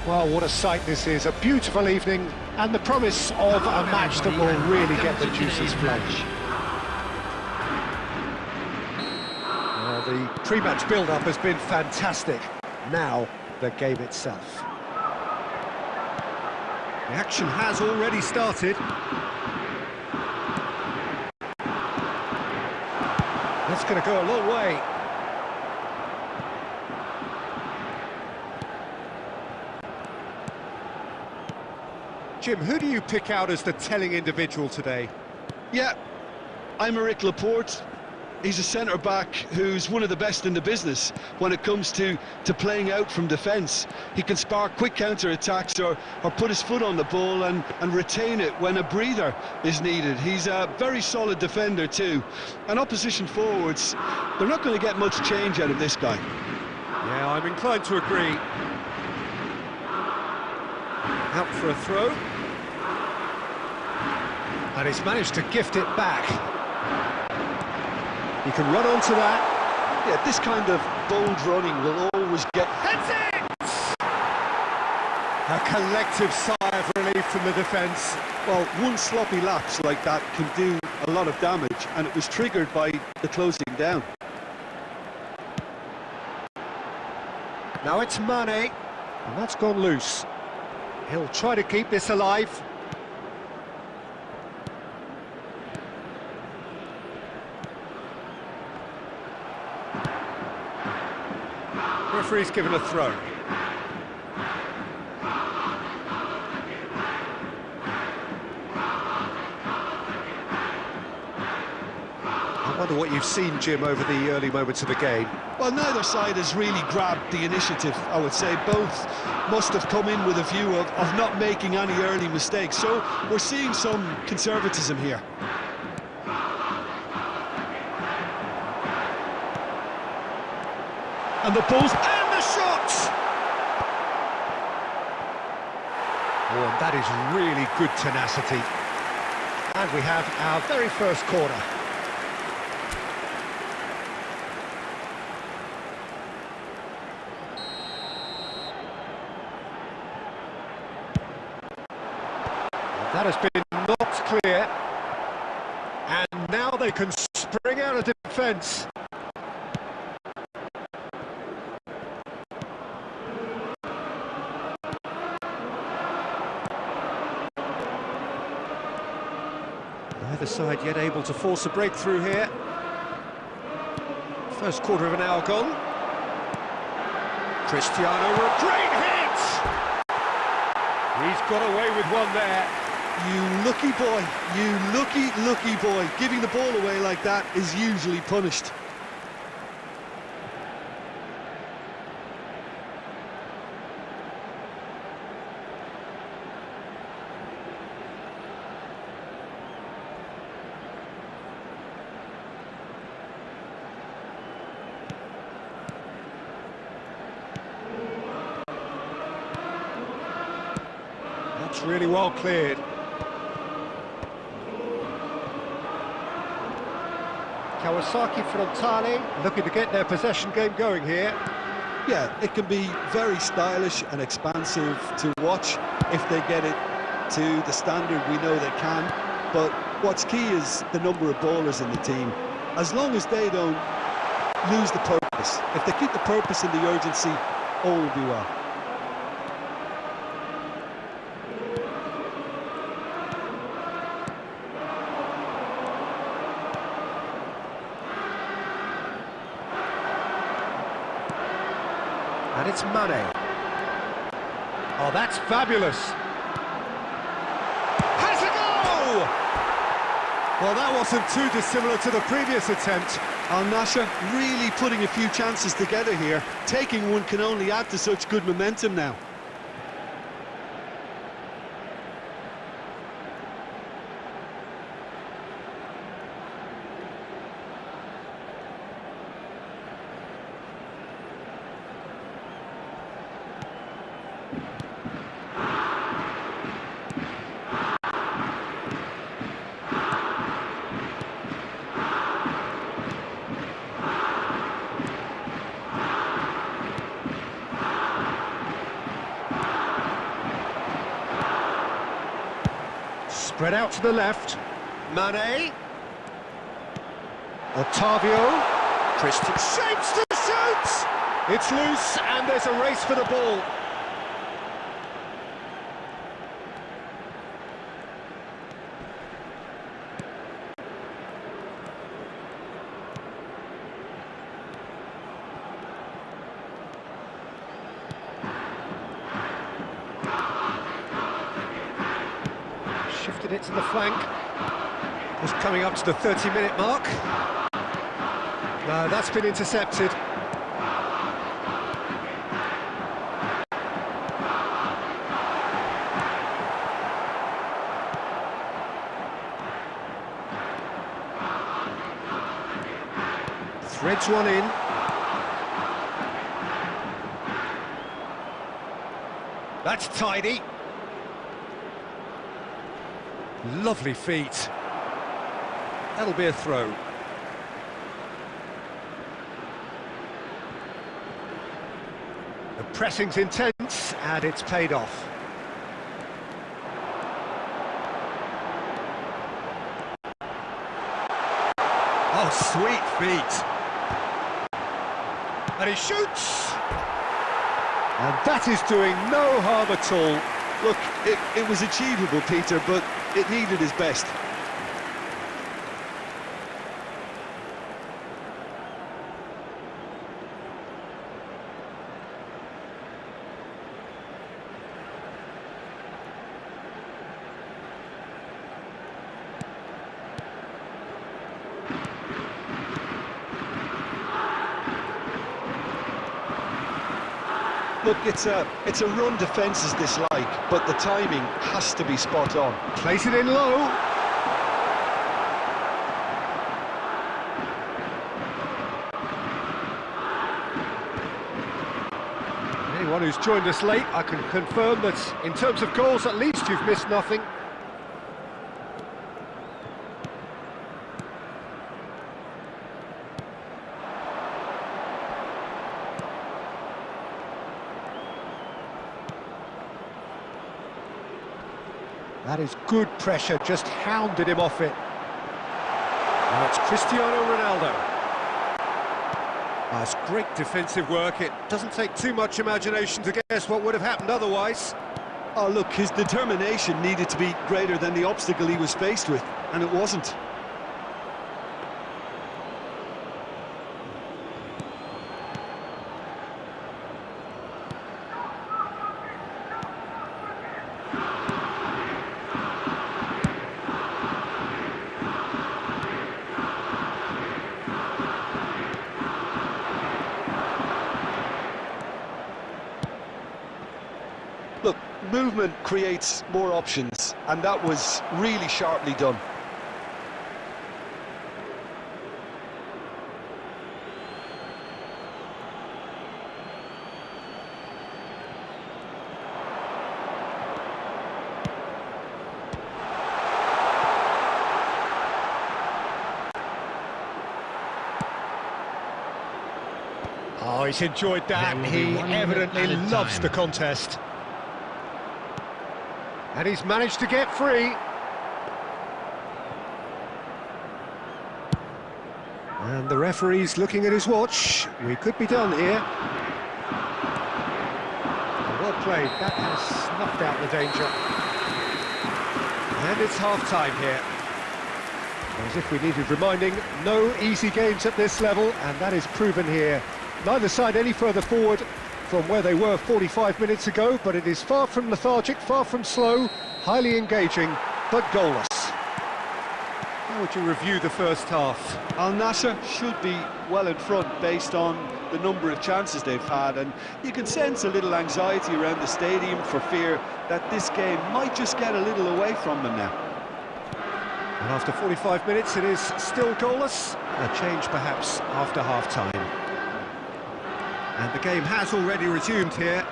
Well, what a sight this is. A beautiful evening and the promise of a match that will really get the juices flowing. Well, the pre-match build-up has been fantastic. Now, the game itself. The action has already started. That's going to go a long way. Jim, who do you pick out as the telling individual today? Yeah, Aymeric Laporte. He's a centre-back who's one of the best in the business when it comes to playing out from defence. He can spark quick counter-attacks or put his foot on the ball and retain it when a breather is needed. He's a very solid defender too. And opposition forwards, they're not going to get much change out of this guy. Yeah, I'm inclined to agree. Out for a throw. And he's managed to gift it back. He can run onto that. Yeah, this kind of bold running will always get... That's it! A collective sigh of relief from the defence. Well, one sloppy lapse like that can do a lot of damage, and it was triggered by the closing down. Now it's Mane, and that's gone loose. He'll try to keep this alive. Referee's given a throw. I wonder what you've seen, Jim, over the early moments of the game. Well, neither side has really grabbed the initiative, I would say. Both must have come in with a view of not making any early mistakes. So we're seeing some conservatism here. And the ball's... and the shot! Oh, and that is really good tenacity. And we have our very first corner. That has been knocked clear. And now they can spring out of defence. Neither side yet able to force a breakthrough here. First quarter of an hour gone. Cristiano, a great hit! He's got away with one there. You lucky boy, you lucky boy. Giving the ball away like that is usually punished. That's really well cleared. Kawasaki, Frontale, looking to get their possession game going here. Yeah, it can be very stylish and expansive to watch if they get it to the standard we know they can. But what's key is the number of ballers in the team. As long as they don't lose the purpose, if they keep the purpose and the urgency, all will be well. And it's Mane. Oh, that's fabulous. Has a goal! Well, that wasn't too dissimilar to the previous attempt. Nassr really putting a few chances together here. Taking one can only add to such good momentum now. Spread out to the left. Mane. Otavio. Christian shapes to shoot! It's loose and there's a race for the ball. Shifted it to the flank. Just coming up to the 30-minute mark. No, that's been intercepted. Threads one in. That's tidy. Lovely feet. That'll be a throw. The pressing's intense and it's paid off. Oh, sweet feet. And he shoots! And that is doing no harm at all. Look, it was achievable, Peter, but it needed his best. Look, it's a run defences dislike, but the timing has to be spot on. Place it in low. Anyone who's joined us late, I can confirm that in terms of goals, at least you've missed nothing. That is good pressure, just hounded him off it. Now it's Cristiano Ronaldo. That's great defensive work. It doesn't take too much imagination to guess what would have happened otherwise. Oh, look, his determination needed to be greater than the obstacle he was faced with, and it wasn't. Look, movement creates more options, and that was really sharply done. Oh, he's enjoyed that. He evidently loves the contest. And he's managed to get free. And the referee's looking at his watch. We could be done here. Well played. That has snuffed out the danger. And it's half-time here. As if we needed reminding, no easy games at this level, and that is proven here. Neither side any further forward from where they were 45 minutes ago, but it is far from lethargic, far from slow, highly engaging, but goalless. How would you review the first half? Al Nassr should be well in front based on the number of chances they've had, and you can sense a little anxiety around the stadium for fear that this game might just get a little away from them now. And after 45 minutes it is still goalless, a change perhaps after half-time. And the game has already resumed here.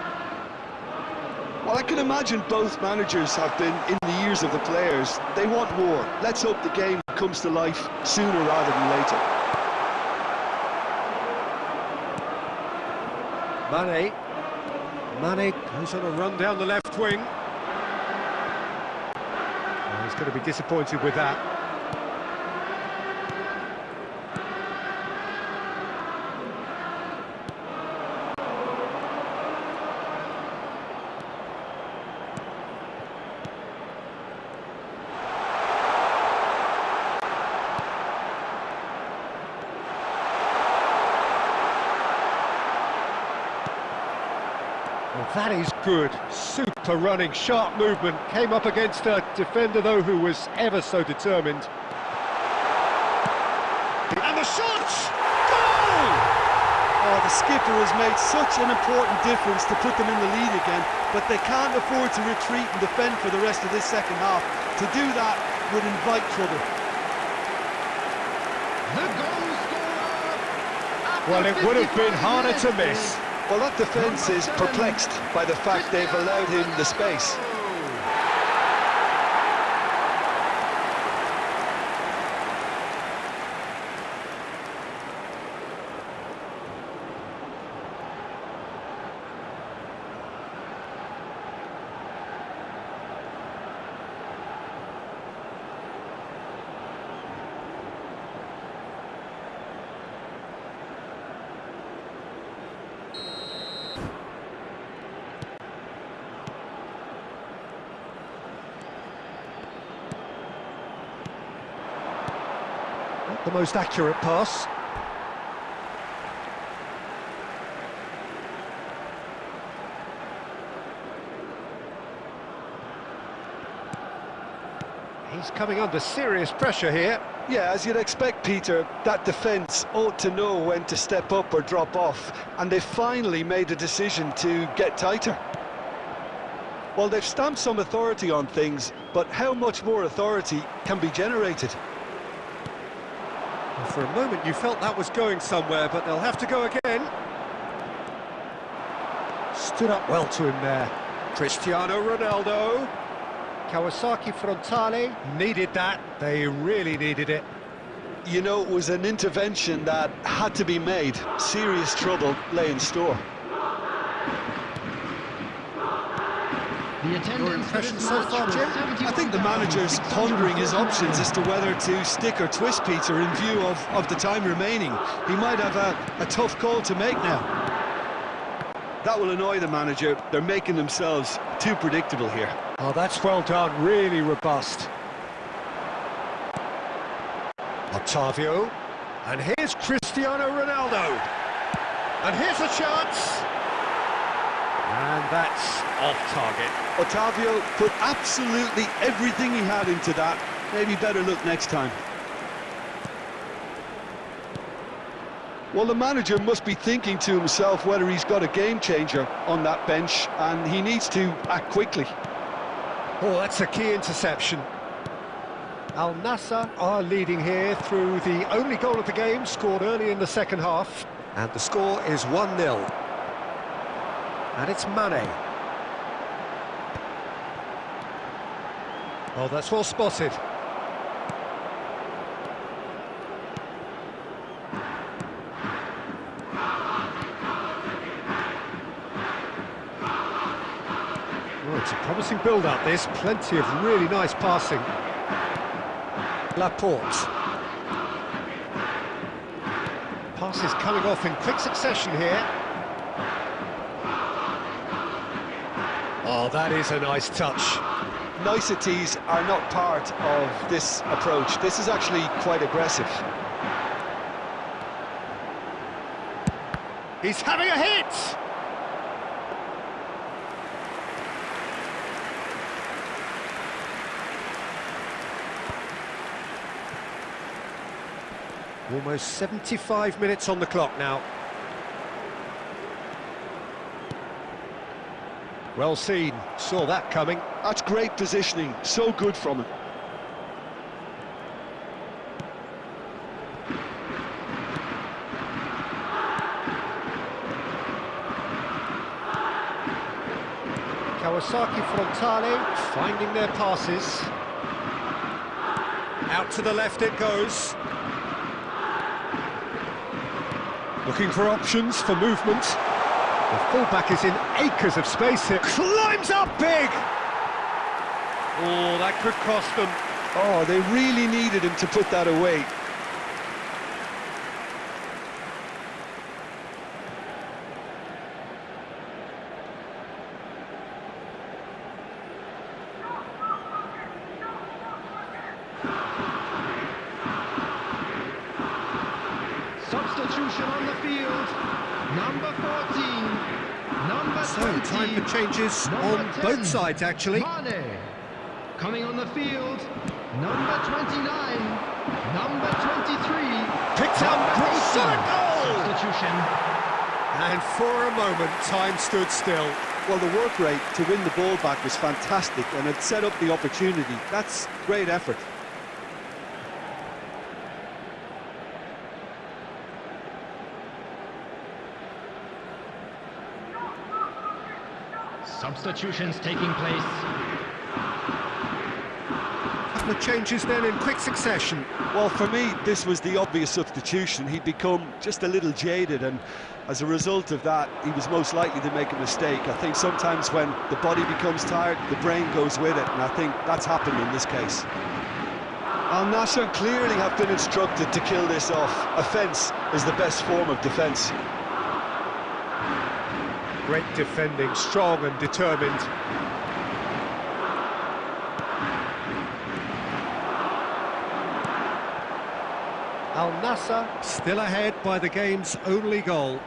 Well, I can imagine both managers have been in the ears of the players. They want more. Let's hope the game comes to life sooner rather than later. Mane goes on a run down the left wing. He's going to be disappointed with that. Well, that is good. Super running, sharp movement. Came up against a defender, though, who was ever so determined. And the shot! Goal! Oh, the skipper has made such an important difference to put them in the lead again, but they can't afford to retreat and defend for the rest of this second half. To do that would invite trouble. The goal scorer! Well, it would have been harder to miss. Well, that defence is perplexed by the fact they've allowed him the space. Not the most accurate pass. He's coming under serious pressure here. Yeah, as you'd expect, Peter, that defence ought to know when to step up or drop off, and they finally made a decision to get tighter. Well, they've stamped some authority on things, but how much more authority can be generated? For a moment you felt that was going somewhere, but they'll have to go again. Stood up well to him there. Cristiano Ronaldo. Kawasaki Frontale needed that. They really needed it. You know, it was an intervention that had to be made. Serious trouble lay in store. Your impression so far, Jim? I think the manager's pondering his options as to whether to stick or twist Peter in view of the time remaining. He might have a tough call to make now. That will annoy the manager. They're making themselves too predictable here. Oh, that's well done, really robust. Otavio, and here's Cristiano Ronaldo. And here's a chance. And that's off target. Otavio put absolutely everything he had into that. Maybe better look next time. Well, the manager must be thinking to himself whether he's got a game changer on that bench, and he needs to act quickly. Oh, that's a key interception. Al Nassr are leading here through the only goal of the game, scored early in the second half. And the score is 1-0. And it's Mane. Oh, that's well spotted. Oh, it's a promising build-up, this. Plenty of really nice passing. Laporte. Passes coming off in quick succession here. Oh, that is a nice touch. Niceties are not part of this approach. This is actually quite aggressive. He's having a hit! Almost 75 minutes on the clock now. Well seen, saw that coming. That's great positioning, so good from him. Kawasaki Frontale finding their passes. Out to the left it goes. Looking for options for movement. The fullback is in acres of space here. Climbs up big! Oh, that could cost them. Oh, they really needed him to put that away. Substitution on the field. Number 14. Number 20. So, time for changes on Number 10, both sides, actually. Mane. Coming on the field. Number 29. Number 23. Picked up, Number 18. shot, goal! Substitution. And for a moment, time stood still. Well, the work rate to win the ball back was fantastic, and it set up the opportunity. That's great effort. Substitutions taking place. Couple of changes then in quick succession. Well, for me, this was the obvious substitution. He'd become just a little jaded, and as a result of that, he was most likely to make a mistake. I think sometimes when the body becomes tired, the brain goes with it, and I think that's happened in this case. Al Nassr clearly have been instructed to kill this off. Offence is the best form of defence. Great defending, strong and determined. Al Nassr still ahead by the game's only goal.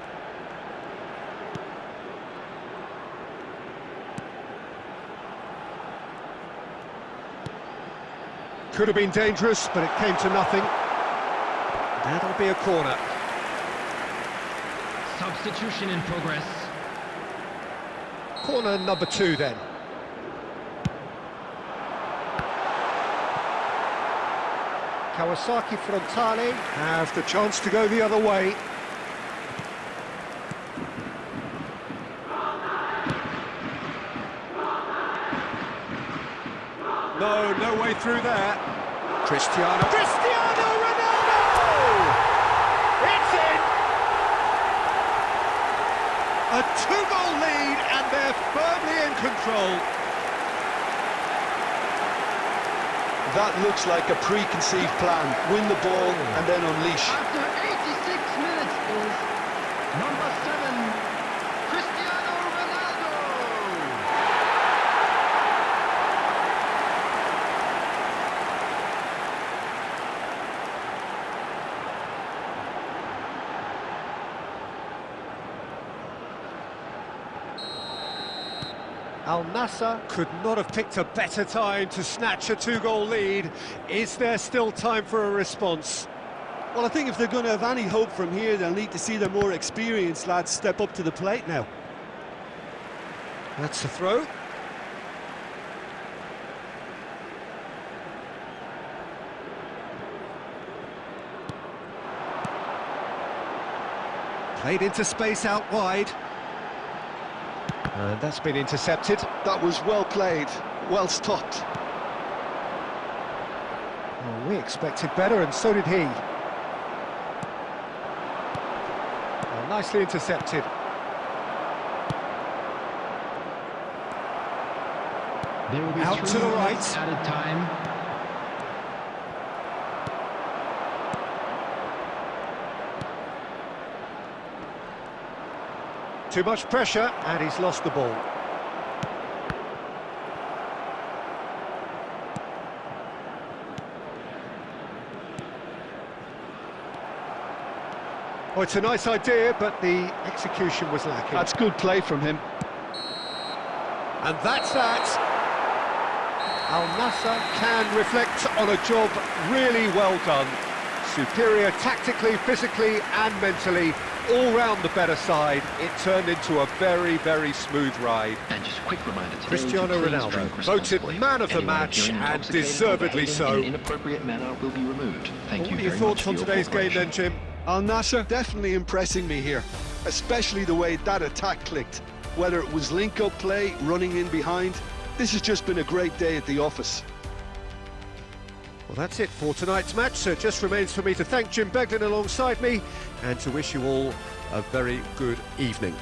Could have been dangerous, but it came to nothing. That'll be a corner. Substitution in progress. Corner number 2 then. Kawasaki Frontale have the chance to go the other way. No way through there. Cristiano Ronaldo! It's in! A 2-goal lead, and they're firmly in control. That looks like a preconceived plan. Win the ball and then unleash. After 86 minutes is number 7, Cristiano Ronaldo. Al Nassr could not have picked a better time to snatch a 2-goal lead. Is there still time for a response? Well, I think if they're going to have any hope from here, they'll need to see their more experienced lads step up to the plate now. That's the throw. Played into space out wide. And that's been intercepted. That was well played, well stopped. Well, we expected better, and so did he. Well, nicely intercepted. There will be Out to the right. Added time. Too much pressure, and he's lost the ball. Oh, it's a nice idea, but the execution was lacking. That's good play from him. And that's that. Al Nassr can reflect on a job really well done. Superior tactically, physically and mentally. All round the better side. It turned into a very, very smooth ride. And just a quick reminder today, Cristiano Ronaldo, voted man of the match, and deservedly so. In an inappropriate manner will be removed. Thank you What are your very thoughts much on for your today's game cooperation. then, Jim? Al Nassr definitely impressing me here, especially the way that attack clicked. Whether it was link-up play, running in behind, this has just been a great day at the office. Well, that's it for tonight's match, so it just remains for me to thank Jim Beglin alongside me and to wish you all a very good evening.